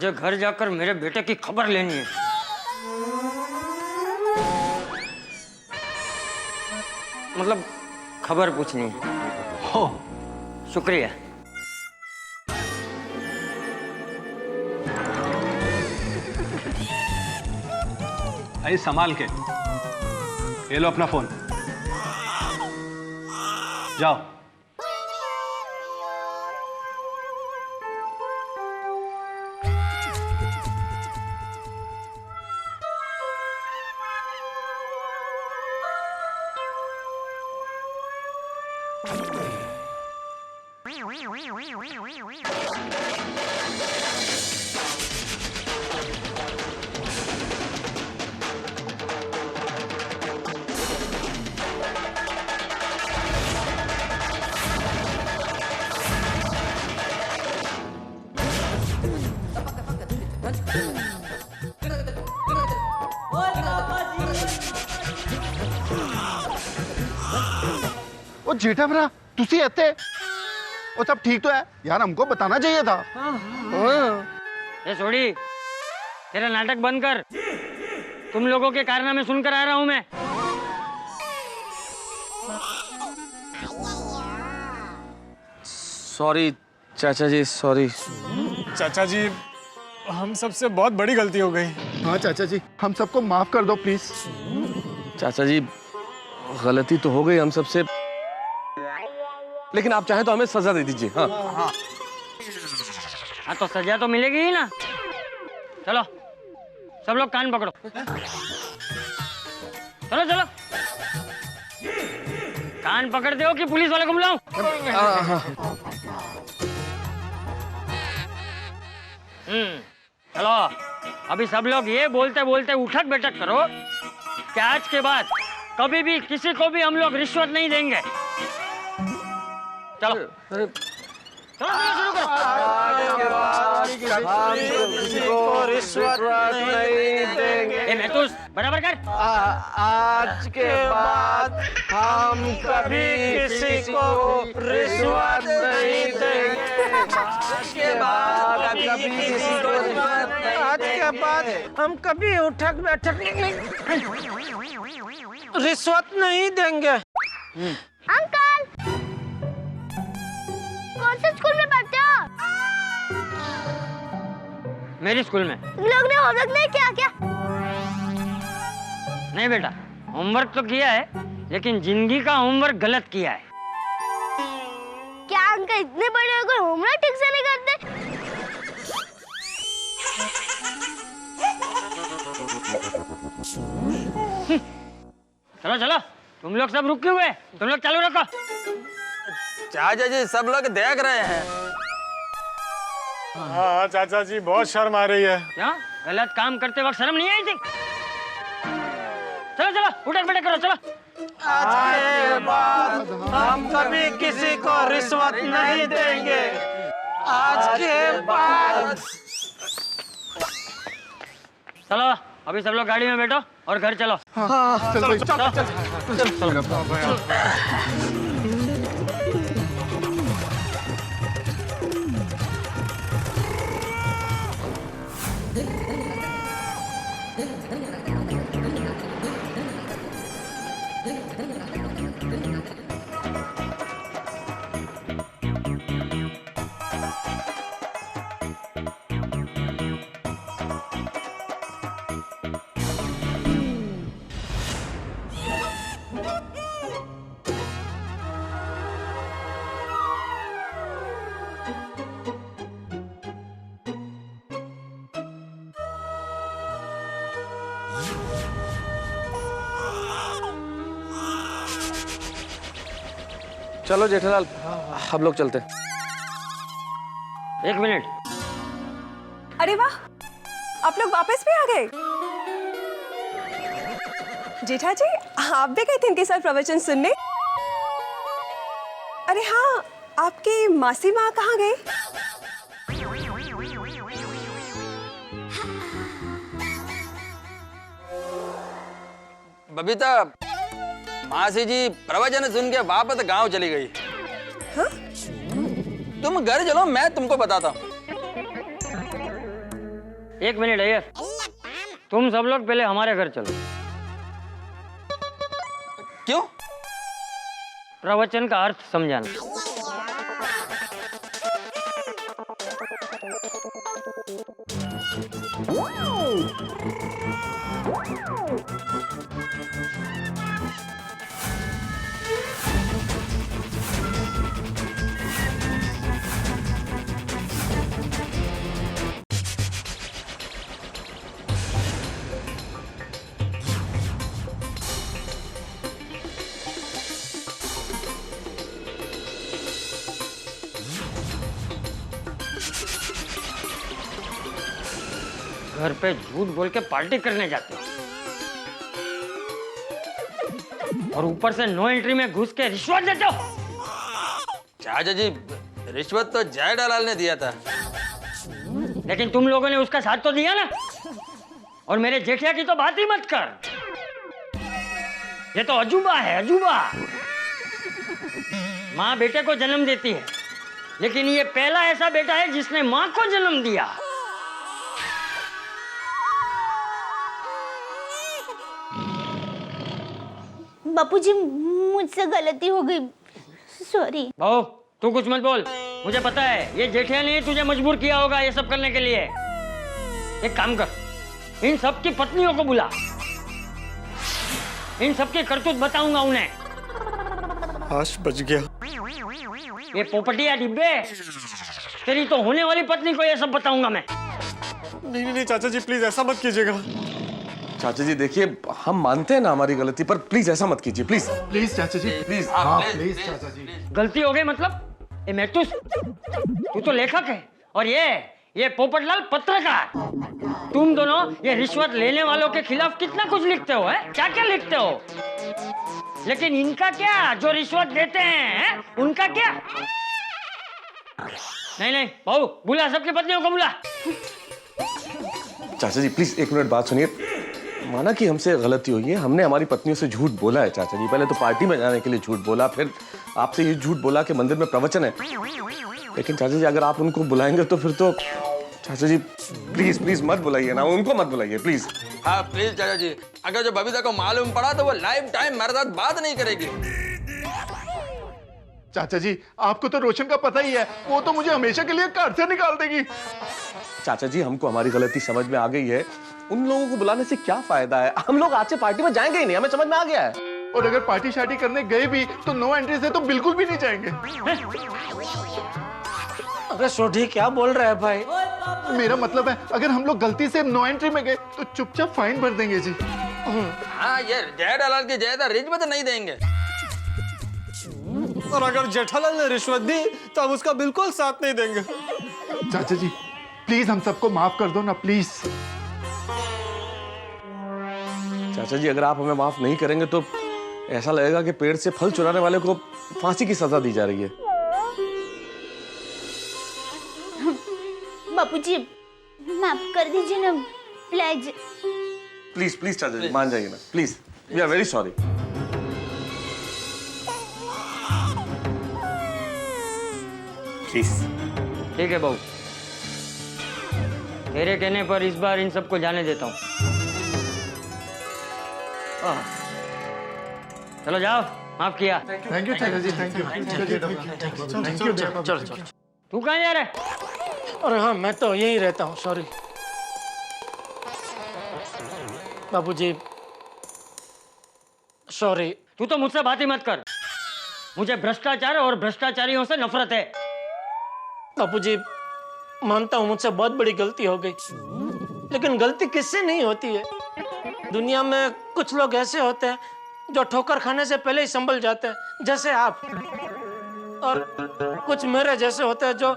मुझे घर जाकर मेरे बेटे की खबर लेनी है। मतलब खबर पूछनी है। हो शुक्रिया। भाई संभाल के, ये लो अपना फोन, जाओ। ओ जेठा भरा तुसी इत्थे ओ सब ठीक तो है यार, हमको बताना चाहिए था। ये छोड़ी, तेरा नाटक बंद कर। तुम लोगों के कारनामे सुनकर आ रहा हूं मैं। सॉरी चाचा जी, सॉरी। चाचा जी, हम सबसे बहुत बड़ी गलती हो गई। हाँ चाचा जी, हम सबको माफ कर दो प्लीज। चाचा जी, गलती तो हो गई हम सबसे, लेकिन आप चाहें तो हमें सजा दे दीजिए। हाँ हाँ, तो सजा तो मिलेगी ही ना। चलो सब लोग कान पकड़ो। चलो चलो, कान पकड़ते हो कि पुलिस वाले को बुलाऊं? चलो अभी सब लोग ये बोलते बोलते उठक बैठक करो कि आज के बाद कभी भी किसी को भी हम लोग रिश्वत नहीं देंगे। चलो चलो शुरू करो। किसी को रिश्वत नहीं देंगे। महतूस बराबर कर। आज के बाद हम कभी किसी को रिश्वत नहीं देंगे। आज के बाद कभी किसी को आज के बाद हम कभी उठक बैठक रिश्वत नहीं देंगे। अंकल, कौन से स्कूल में पढ़ते हो? मेरी स्कूल में। लोग ने होमवर्क नहीं किया क्या? नहीं बेटा, होमवर्क तो किया है, लेकिन जिंदगी का होमवर्क गलत किया है। क्या अंकल इतने बड़े हो गए होमवर्क ठीक से नहीं करते? चलो चलो, तुम लोग सब रुके हुए, तुम लोग चालू रखो। चाचा जी, सब लोग देख रहे हैं। हाँ चाचा जी, बहुत शर्म आ रही है। क्या गलत काम करते वक्त शर्म नहीं आई थी? चलो चलो उठक बैठक करो, चलो। आज के बाद हम कभी किसी को रिश्वत नहीं देंगे। आज के बाद। चलो अभी सब लोग गाड़ी में बैठो और घर चलो। चल भाई, चल। चलो जेठालाल, हम लोग चलते। एक मिनट। अरे वाह, आप लोग वापस भी आ गए। जेठा जी, आप भी गए थे इनके साथ प्रवचन सुनने? अरे हाँ, आपकी मासी माँ कहाँ गई? बबीता, मासी जी प्रवचन सुन के वापस गांव चली गई। हाँ? तुम घर चलो, मैं तुमको बताता हूँ। एक मिनट है, तुम सब लोग पहले हमारे घर चलो। क्यों? प्रवचन का अर्थ समझाना। घर पे झूठ बोल के पार्टी करने जाते हो और ऊपर से नो एंट्री में घुस के रिश्वत देते हो। चाचा जी, रिश्वत तो जयडालाल ने दिया था। लेकिन तुम लोगों ने उसका साथ तो दिया ना। और मेरे जेठिया की तो बात ही मत कर, ये तो अजूबा है, अजूबा। माँ बेटे को जन्म देती है, लेकिन ये पहला ऐसा बेटा है जिसने माँ को जन्म दिया। बापूजी, मुझसे गलती हो गई, सॉरी। बहू, तू कुछ मत बोल। मुझे पता है ये जेठिया ने तुझे मजबूर किया होगा ये सब करने के लिए। एक काम कर, इन सब की पत्नियों को बुला, इन सब की करतूत बताऊंगा उन्हें। आश बच गया। ये पोपटिया डिब्बे, तेरी तो होने वाली पत्नी को ये सब बताऊंगा मैं। नहीं चाचा जी, प्लीज ऐसा मत कीजिएगा। चाचा जी देखिए, हम मानते हैं ना हमारी गलती, पर प्लीज ऐसा मत कीजिए, प्लीज प्लीज चाचा जी, प्लीज। हाँ प्लीज चाचा जी। गलती हो गई मतलब? ये मैथुस, तू तो लेखक है और ये पोपटलाल पत्रकार। तुम दोनों ये रिश्वत लेने वालों के खिलाफ कितना कुछ लिखते हो, है? क्या क्या लिखते हो? लेकिन इनका क्या, जो रिश्वत देते हैं, उनका क्या? नहीं बहू, बुला सबकी पत्नियों को बुला। चाचा जी प्लीज एक मिनट बात सुनिए। माना कि हमसे गलती हुई है, हमने हमारी पत्नियों से झूठ बोला है चाचा जी। पहले तो पार्टी में जाने के लिए झूठ बोला, फिर आपसे ये झूठ बोला कि मंदिर में प्रवचन है। लेकिन चाचा जी अगर आप उनको बुलाएंगे तो फिर तो चाचा जी प्लीज मत बुलाइए ना, उनको मत बुलाइए प्लीज। हाँ प्लीज चाचा जी, अगर जो बबीता को मालूम पड़ा तो वो लाइफ टाइम हमारे साथ बात नहीं करेगी। चाचा जी, आपको तो रोशन का पता ही है, वो तो मुझे हमेशा के लिए घर से निकाल देगी। चाचा जी हमको हमारी गलती समझ में आ गई है, उन लोगों को बुलाने से क्या फायदा है? हम लोग आज से पार्टी में जाएंगे ही नहीं, हमें समझ में आ गया है। और अगर पार्टी शार्टी करने गए भी तो नो एंट्री से तो बिल्कुल भी नहीं जाएंगे। अरे सोढ़ी, क्या बोल रहे हैं भाई? मेरा मतलब है, अगर हम लोग गलती से नो एंट्री में गए तो चुपचाप फाइन भर देंगे जी। हाँ, ये जयडालाल की जायदाद रिश्वत नहीं देंगे। और अगर जेठालाल ने रिश्वत दी तो हम उसका बिल्कुल साथ नहीं देंगे। चाचा जी प्लीज हम सबको माफ कर दो ना, प्लीज। चाचा जी अगर आप हमें माफ नहीं करेंगे तो ऐसा लगेगा कि पेड़ से फल चुराने वाले को फांसी की सजा दी जा रही है। बापूजी, माफ कर दीजिए ना, प्लीज। प्लीज चाचा जी मान जाइए ना, please. We are very sorry. Please. ठीक है बहू, तेरे कहने पर इस बार इन सबको जाने देता हूँ। चलो जाओ, माफ किया। थैंक यू चाचा जी, थैंक यू। तू कहाँ जा रहा है? अरे हाँ, मैं तो यहीं रहता हूँ, सॉरी। बाबूजी सॉरी। तू तो मुझसे बात ही मत कर, मुझे भ्रष्टाचार और भ्रष्टाचारियों से नफरत है। बापूजी मानता हूँ मुझसे बहुत बड़ी गलती हो गई, लेकिन गलती किससे नहीं होती है। दुनिया में कुछ लोग ऐसे होते हैं जो ठोकर खाने से पहले ही संभल जाते हैं, जैसे आप। और कुछ मेरे जैसे होते हैं जो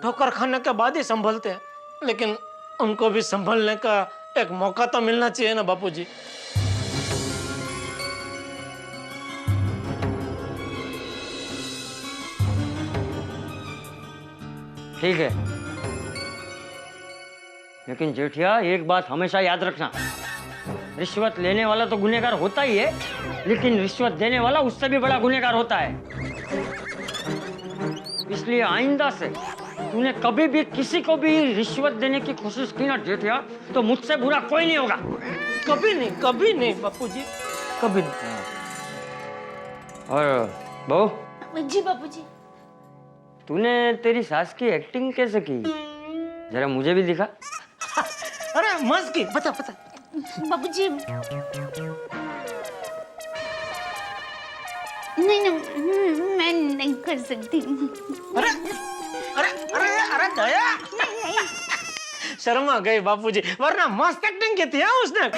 ठोकर खाने के बाद ही संभलते हैं, लेकिन उनको भी संभलने का एक मौका तो मिलना चाहिए ना बापूजी। ठीक है, लेकिन जेठिया एक बात हमेशा याद रखना, रिश्वत लेने वाला तो गुनहगार होता ही है, लेकिन रिश्वत देने वाला उससे भी बड़ा गुनहगार होता है। इसलिए आइंदा से तूने कभी भी किसी को भी रिश्वत देने की कोशिश की ना जेठिया, तो मुझसे बुरा कोई नहीं होगा। कभी नहीं बापूजी, कभी नहीं। और बहू, जी बापूजी। तूने तेरी सास की एक्टिंग कैसे की, जरा मुझे भी दिखा। अरे मस्त की, बता। बापूजी नहीं, मैं नहीं कर सकती। अरे दया, शर्मा गए बापूजी, वरना मस्त एक्टिंग की थी हाँ उसने।